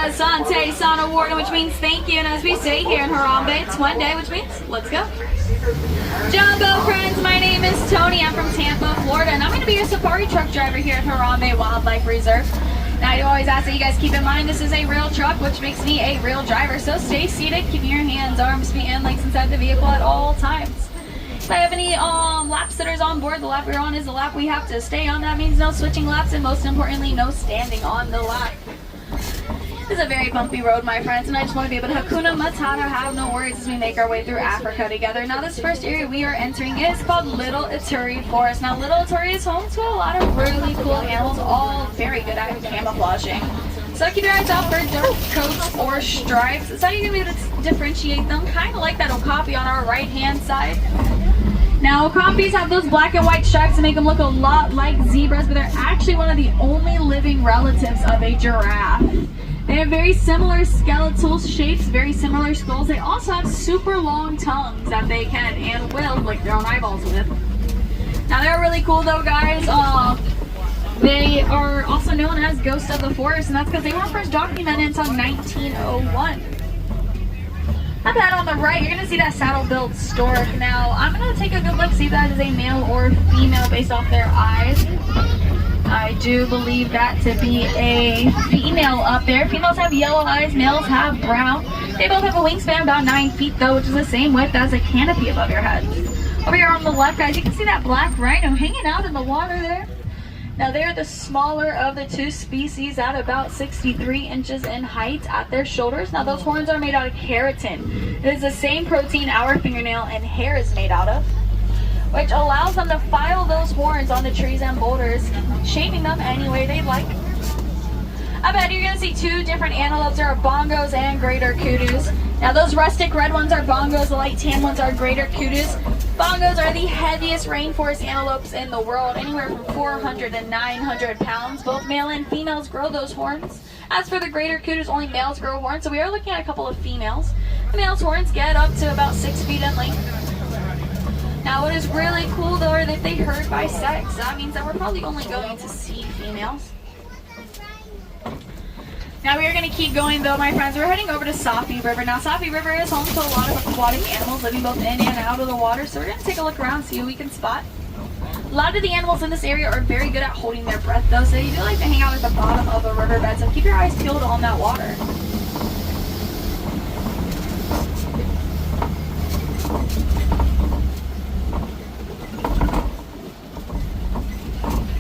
Asante Sana Warden, which means thank you. And as we say here in Harambe, it's one day, which means let's go. Jumbo friends, my name is Tony. I'm from Tampa, Florida, and I'm going to be your safari truck driver here at Harambe Wildlife Reserve. Now, I always ask that you guys keep in mind this is a real truck, which makes me a real driver. So stay seated, keeping your hands, arms, feet, and legs inside the vehicle at all times. If I have any lap sitters on board, the lap we're on is the lap we have to stay on. That means no switching laps, and most importantly, no standing on the lap. This is a very bumpy road, my friends, and I just want to be able to Hakuna Matata, have no worries as we make our way through Africa together. Now, this first area we are entering is called Little Ituri Forest. Now, Little Ituri is home to a lot of really cool animals, all very good at camouflaging. So keep your eyes out for dark coats or stripes. It's how you're going to be able to differentiate them, kind of like that okapi on our right-hand side. Now, okapis have those black and white stripes that make them look a lot like zebras, but they're actually one of the only living relatives of a giraffe. They have very similar skeletal shapes, very similar skulls. They also have super long tongues that they can and will lick their own eyeballs with. Now, they're really cool though, guys. They are also known as ghosts of the forest, and that's because they weren't first documented until 1901. Up ahead on the right, you're going to see that saddle-billed stork. Now, I'm going to take a good look, see if that is a male or female based off their eyes. I do believe that to be a female up there. Females have yellow eyes, males have brown. They both have a wingspan about 9 feet though, which is the same width as a canopy above your head. Over here on the left, guys, you can see that black rhino hanging out in the water there. Now, they're the smaller of the two species at about 63 inches in height at their shoulders. Now, those horns are made out of keratin. It is the same protein our fingernail and hair is made out of, which allows them to file those horns onto trees and boulders, shaping them any way they like. Up ahead, you're going to see two different antelopes. There are bongos and greater kudus. Now, those rustic red ones are bongos, the light tan ones are greater kudus. Bongos are the heaviest rainforest antelopes in the world, anywhere from 400 to 900 pounds. Both male and females grow those horns. As for the greater kudus, only males grow horns, so we are looking at a couple of females. The male's horns get up to about 6 feet in length. Now, what is really cool though, is that they herd by sex. That means that we're probably only going to see females. Now, we are going to keep going though, my friends. We're heading over to Safi River. Now, Safi River is home to a lot of aquatic animals living both in and out of the water. So we're going to take a look around, see what we can spot. A lot of the animals in this area are very good at holding their breath though, so you do like to hang out at the bottom of a riverbed. So keep your eyes peeled on that water.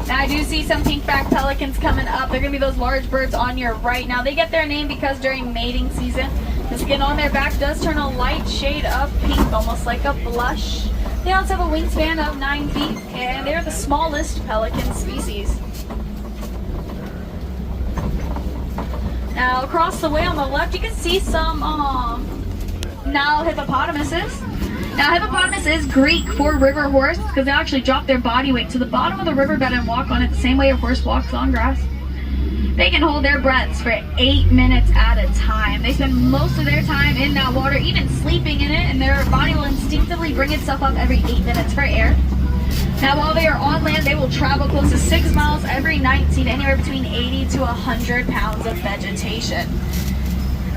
Now, I do see some pink-backed pelicans coming up. They're going to be those large birds on your right. Now, they get their name because during mating season, the skin on their back does turn a light shade of pink, almost like a blush. They also have a wingspan of 9 feet, and they're the smallest pelican species. Now, across the way on the left, you can see some Nile hippopotamuses. Now, hippopotamus is Greek for river horse because they actually drop their body weight to the bottom of the riverbed and walk on it the same way a horse walks on grass. They can hold their breaths for 8 minutes at a time. They spend most of their time in that water, even sleeping in it, and their body will instinctively bring itself up every 8 minutes for air. Now, while they are on land, they will travel close to 6 miles every night, seeing anywhere between 80 to 100 pounds of vegetation.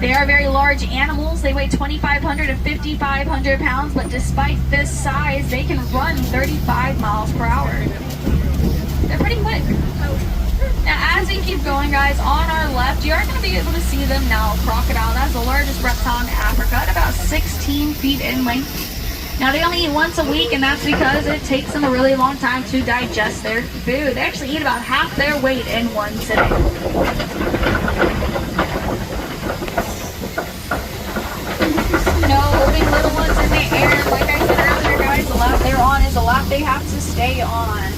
They are very large animals. They weigh 2,500 to 5,500 pounds, but despite this size, they can run 35 miles per hour. They're pretty quick. Now, as we keep going, guys, on our left, you are going to be able to see the Nile crocodile. That's the largest reptile in Africa, at about 16 feet in length. Now, they only eat once a week, and that's because it takes them a really long time to digest their food. They actually eat about half their weight in one sitting. Holding little ones in the air. Like I said earlier, guys, the lap they're on is the lap they have to stay on.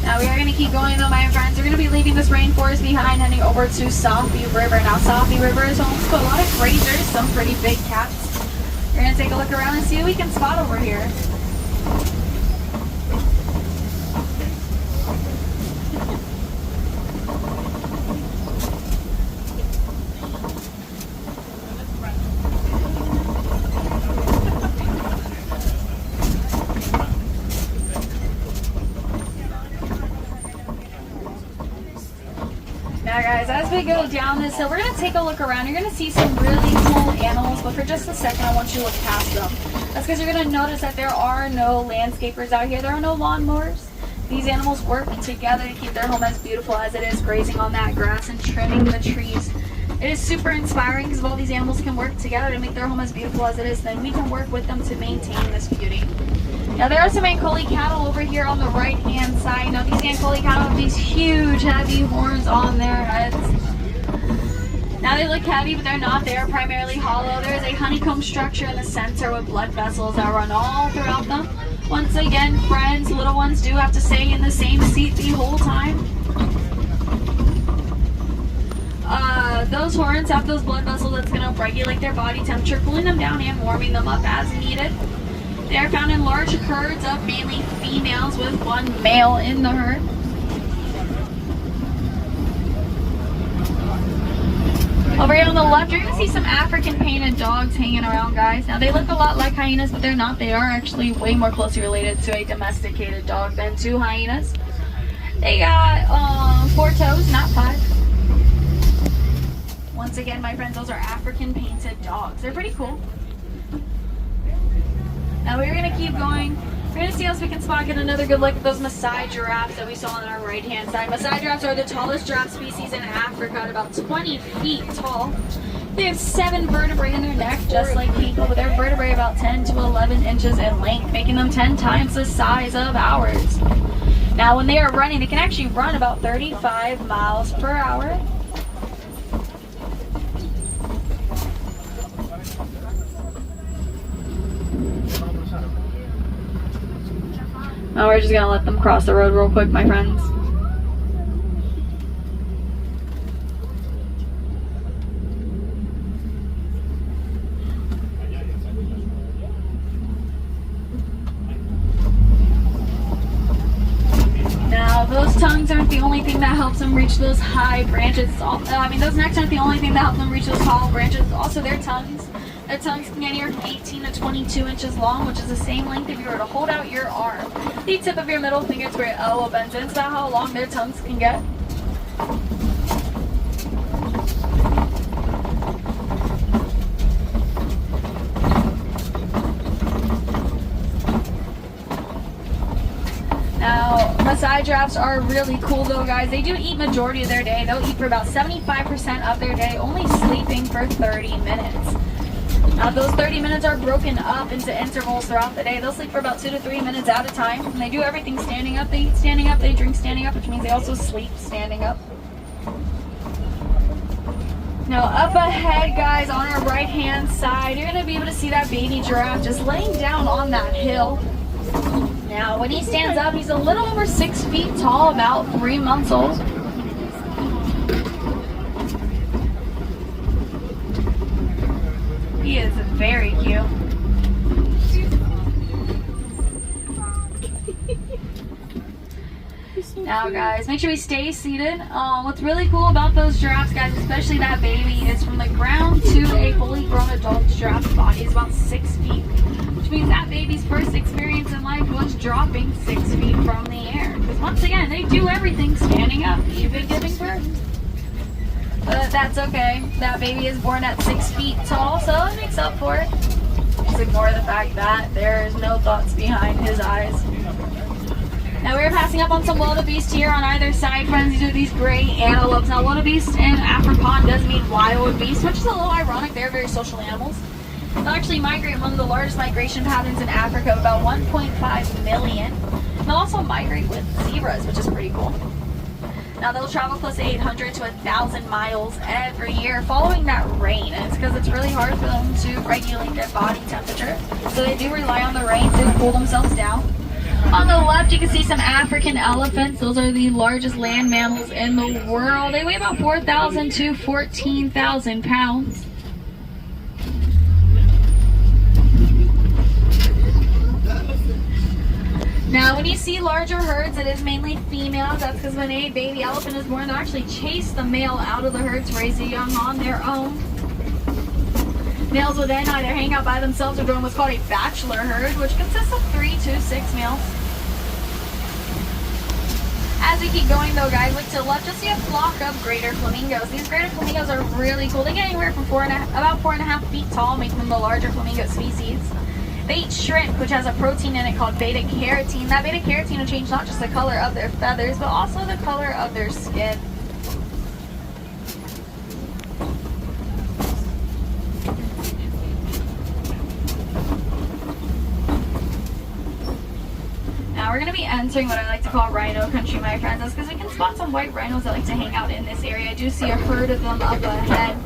Now, we are going to keep going though, my friends. We're going to be leaving this rainforest behind, heading over to Safi River. Now, Safi River is home to a lot of grazers, some pretty big cats. We're going to take a look around and see what we can spot over here. Now guys, as we go down this hill, we're going to take a look around. You're going to see some really cool animals, but for just a second I want you to look past them. That's because you're going to notice that there are no landscapers out here. There are no lawnmowers. These animals work together to keep their home as beautiful as it is, grazing on that grass and trimming the trees. It is super inspiring because if all these animals can work together to make their home as beautiful as it is, then we can work with them to maintain this beauty. Now there are some Ankoli cattle over here on the right hand side. Now these Ankoli cattle have these huge heavy horns on their heads. Now they look heavy, but they're not. They are primarily hollow. There is a honeycomb structure in the center with blood vessels that run all throughout them. Once again, friends, little ones do have to stay in the same seat the whole time. Those horns have those blood vessels that's going to regulate their body temperature, cooling them down and warming them up as needed. They are found in large herds of mainly females with one male in the herd. Over here on the left, you're going to see some African painted dogs hanging around, guys. Now, they look a lot like hyenas, but they're not. They are actually way more closely related to a domesticated dog than to hyenas. They got 4 toes, not 5. Once again, my friends, those are African painted dogs. They're pretty cool. Now we're going to keep going. We're going to see if we can spot, get another good look at those Maasai giraffes that we saw on our right hand side. Maasai giraffes are the tallest giraffe species in Africa at about 20 feet tall. They have 7 vertebrae in their neck, just like people, but their vertebrae about 10 to 11 inches in length, making them 10 times the size of ours. Now when they are running, they can actually run about 35 miles per hour. Now we're just going to let them cross the road real quick, my friends. Now those tongues aren't the only thing that helps them reach those high branches. Those necks aren't the only thing that help them reach those tall branches. Also their tongues. Their tongues can get anywhere from 18 to 22 inches long, which is the same length if you were to hold out your arm. The tip of your middle finger to where your elbow bends in. It's about how long their tongues can get. Now, Maasai giraffes are really cool though, guys. They do eat majority of their day. They'll eat for about 75% of their day, only sleeping for 30 minutes. Now those 30 minutes are broken up into intervals throughout the day. They'll sleep for about 2 to 3 minutes at a time. And they do everything standing up. They eat standing up, they drink standing up, which means they also sleep standing up. Now up ahead, guys, on our right hand side, you're going to be able to see that baby giraffe just laying down on that hill. Now when he stands up, he's a little over 6 feet tall, about 3 months old. He is very cute. Now guys, make sure we stay seated. What's really cool about those giraffes, guys, especially that baby, is from the ground to a fully grown adult giraffe's body is about 6 feet. Which means that baby's first experience in life was dropping 6 feet from the air. Because once again, they do everything standing up, even giving birth. But that's okay. That baby is born at 6 feet tall, so it makes up for it. Just ignore the fact that there's no thoughts behind his eyes. Now we're passing up on some wildebeest here on either side, friends. These are these gray antelopes. Now wildebeest in Afrikaans does mean wild beast, which is a little ironic. They're very social animals. They'll actually migrate one of the largest migration patterns in Africa, about 1.5 million. And they'll also migrate with zebras, which is pretty cool. Now they'll travel close to 800 to 1,000 miles every year following that rain. And it's because it's really hard for them to regulate their body temperature. So they do rely on the rain to cool themselves down. On the left, you can see some African elephants. Those are the largest land mammals in the world. They weigh about 4,000 to 14,000 pounds. Now, when you see larger herds, it is mainly females. That's because when a baby elephant is born, they'll actually chase the male out of the herd to raise the young on their own. Males will then either hang out by themselves or join what's called a bachelor herd, which consists of 3 to 6 males. As we keep going though, guys, look to the left, you'll see a flock of greater flamingos. These greater flamingos are really cool. They get anywhere from about 4.5 feet tall, making them the larger flamingo species. They eat shrimp, which has a protein in it called beta carotene. That beta carotene will change not just the color of their feathers, but also the color of their skin. Now we're going to be entering what I like to call rhino country, my friends. That's because we can spot some white rhinos that like to hang out in this area. I do see a herd of them up ahead.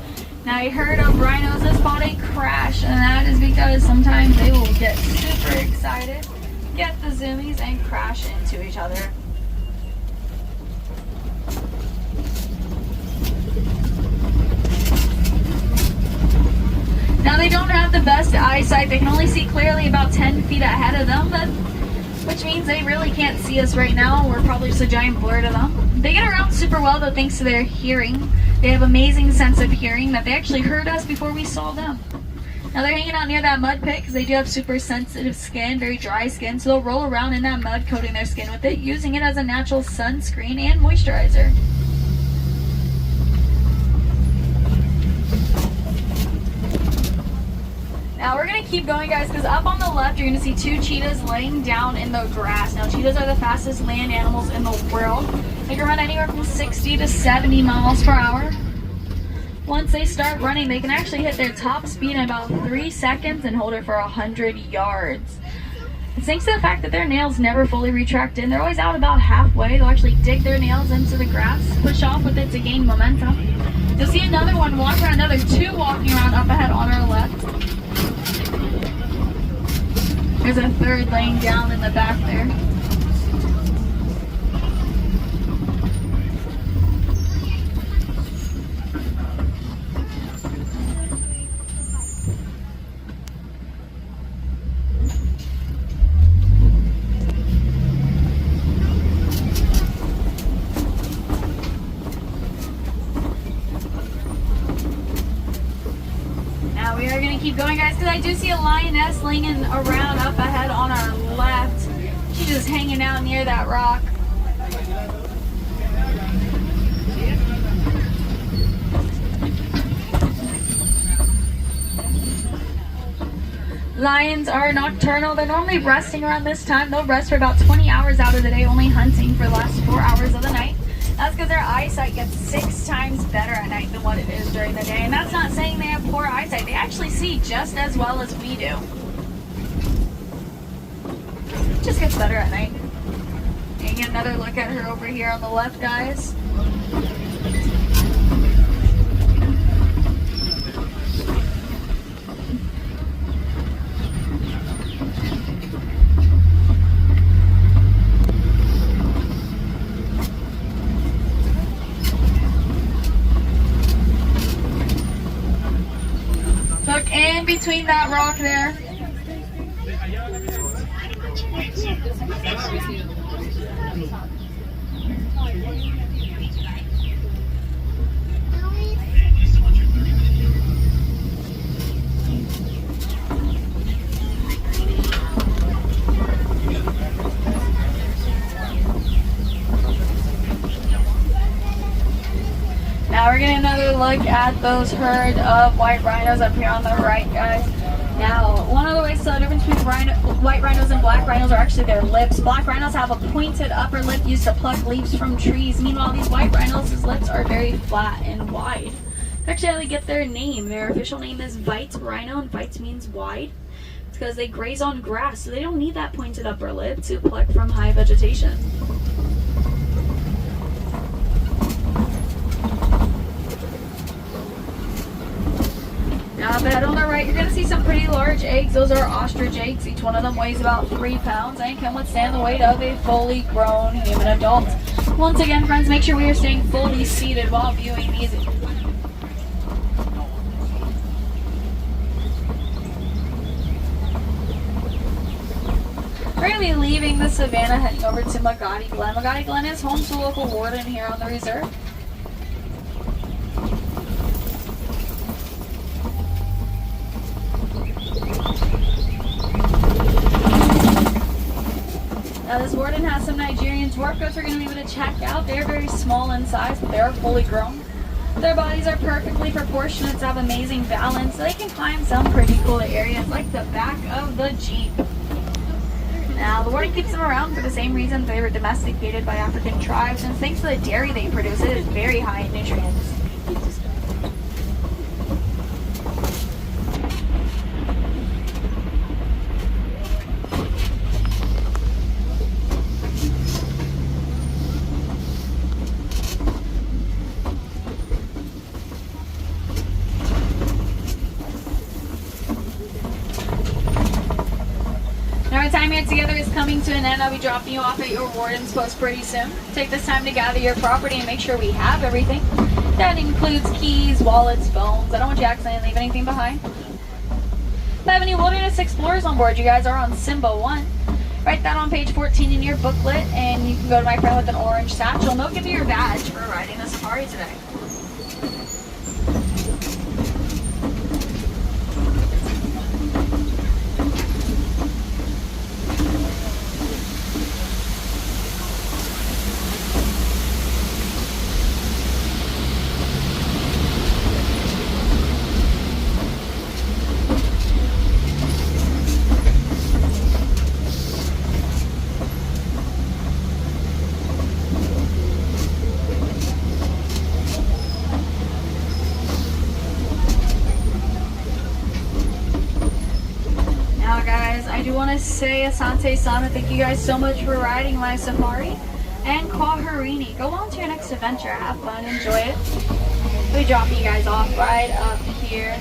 Now a herd of rhinos has spot a crash, and that is because sometimes they will get super excited, get the zoomies, and crash into each other. Now they don't have the best eyesight. They can only see clearly about 10 feet ahead of them, which means they really can't see us right now. We're probably just a giant blur to them. They get around super well though thanks to their hearing. They have amazing sense of hearing that they actually heard us before we saw them. Now they're hanging out near that mud pit because they do have super sensitive skin, very dry skin, so they'll roll around in that mud, coating their skin with it, using it as a natural sunscreen and moisturizer. Now we're going to keep going, guys, because up on the left you're going to see two cheetahs laying down in the grass. Now cheetahs are the fastest land animals in the world. They can run anywhere from 60 to 70 miles per hour. Once they start running, they can actually hit their top speed in about 3 seconds and hold it for 100 yards. It's thanks to the fact that their nails never fully retract in. They're always out about halfway. They'll actually dig their nails into the grass, push off with it to gain momentum. You'll see another one walk around, another two walking around up ahead on our left. There's a third laying down in the back there. We are going to keep going, guys, because I do see a lioness laying around up ahead on our left. She's just hanging out near that rock. Lions are nocturnal. They're normally resting around this time. They'll rest for about 20 hours out of the day, only hunting for the last 4 hours of the night. That's because their eyesight gets 6 times better at night than what it is during the day. And that's not saying they have poor eyesight. They actually see just as well as we do. It just gets better at night. And get another look at her over here on the left, guys. Look in between that rock there. Now we're getting another look at those herd of white rhinos up here on the right, guys. Now, one of the ways to tell the difference between white rhinos and black rhinos are actually their lips. Black rhinos have a pointed upper lip used to pluck leaves from trees. Meanwhile, these white rhinos' lips are very flat and wide. That's actually how they get their name. Their official name is white rhino, and white means wide. It's because they graze on grass, so they don't need that pointed upper lip to pluck from high vegetation. Now up ahead on the right, you're going to see some pretty large eggs. Those are ostrich eggs. Each one of them weighs about 3 pounds and can withstand the weight of a fully grown human adult. Once again, friends, make sure we are staying fully seated while viewing these. We're going to be leaving the savannah, heading over to Magadi Glen. Magadi Glen is home to a local warden here on the reserve. Now this warden has some Nigerian dwarf goats are going to be able to check out. They're very small in size, but they are fully grown. Their bodies are perfectly proportionate to have amazing balance. They can climb some pretty cool areas like the back of the Jeep. Now, the warning keeps them around for the same reason they were domesticated by African tribes, and thanks to the dairy they produce, it is very high in nutrients. Our time here together is coming to an end. I'll be dropping you off at your warden's post pretty soon. Take this time to gather your property and make sure we have everything. That includes keys, wallets, phones. I don't want you to accidentally leave anything behind. If I have any wilderness explorers on board, you guys are on Simba 1. Write that on page 14 in your booklet, and you can go to my friend with an orange satchel, and they'll give you your badge for riding the safari today. I do want to say Asante Sana, thank you guys so much for riding my safari. And Kwaherini, go on to your next adventure, have fun, enjoy it. We drop you guys off right up here.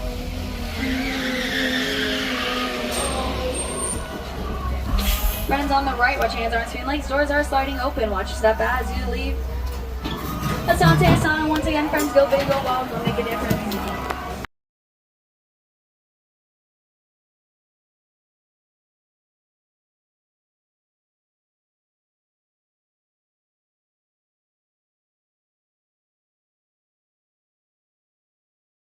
Friends on the right, watch your hands aren't swinging legs, doors are sliding open, watch your step as you leave. Asante Sana, once again, friends, go big, go wild, go make a difference.